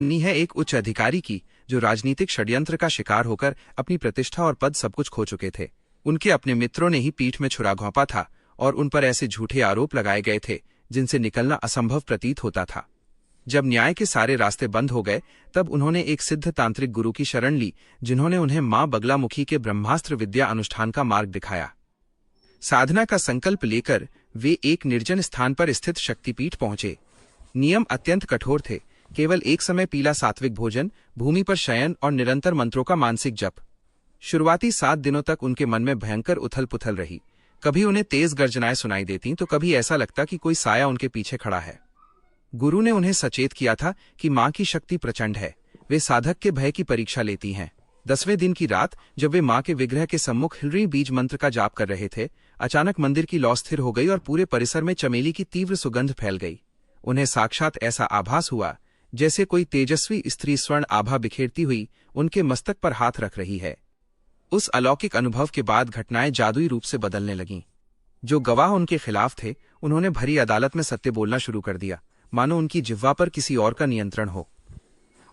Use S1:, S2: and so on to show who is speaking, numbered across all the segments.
S1: नी है एक उच्च अधिकारी की, जो राजनीतिक षड्यंत्र का शिकार होकर अपनी प्रतिष्ठा और पद सब कुछ खो चुके थे। उनके अपने मित्रों ने ही पीठ में छुरा घोंपा था और उन पर ऐसे झूठे आरोप लगाए गए थे जिनसे निकलना असंभव प्रतीत होता था। जब न्याय के सारे रास्ते बंद हो गए, तब उन्होंने एक सिद्ध तांत्रिक गुरु की शरण ली, जिन्होंने उन्हें मां बगलामुखी के ब्रह्मास्त्र विद्या अनुष्ठान का मार्ग दिखाया। साधना का संकल्प लेकर वे एक निर्जन स्थान पर स्थित शक्तिपीठ पहुंचे। नियम अत्यंत कठोर थे। केवल एक समय पीला सात्विक भोजन, भूमि पर शयन और निरंतर मंत्रों का मानसिक जप। शुरुआती 7 दिनों तक उनके मन में भयंकर उथल पुथल रही। कभी उन्हें तेज गर्जनाएं सुनाई देती तो कभी ऐसा लगता कि कोई साया उनके पीछे खड़ा है। गुरु ने उन्हें सचेत किया था कि मां की शक्ति प्रचंड है, वे साधक के भय की परीक्षा लेती हैं। 10वें दिन की रात, जब वे मां के विग्रह के सम्मुख हिलरी बीज मंत्र का जाप कर रहे थे, अचानक मंदिर की लौ स्थिर हो गई और पूरे परिसर में चमेली की तीव्र सुगंध फैल गई। उन्हें साक्षात ऐसा आभास हुआ जैसे कोई तेजस्वी स्त्री स्वर्ण आभा बिखेरती हुई उनके मस्तक पर हाथ रख रही है। उस अलौकिक अनुभव के बाद घटनाएं जादुई रूप से बदलने लगीं। जो गवाह उनके खिलाफ थे, उन्होंने भरी अदालत में सत्य बोलना शुरू कर दिया, मानो उनकी जिह्वा पर किसी और का नियंत्रण हो।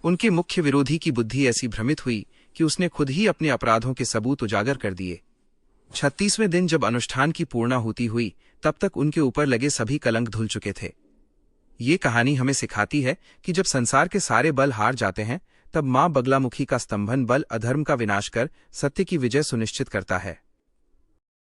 S1: उनके मुख्य विरोधी की बुद्धि ऐसी भ्रमित हुई कि उसने खुद ही अपने अपराधों के सबूत उजागर कर दिए। 36वें दिन जब अनुष्ठान की पूर्णाहुति हुई, तब तक उनके ऊपर लगे सभी कलंक धुल चुके थे। ये कहानी हमें सिखाती है कि जब संसार के सारे बल हार जाते हैं, तब मां बगलामुखी का स्तंभन बल अधर्म का विनाश कर सत्य की विजय सुनिश्चित करता है।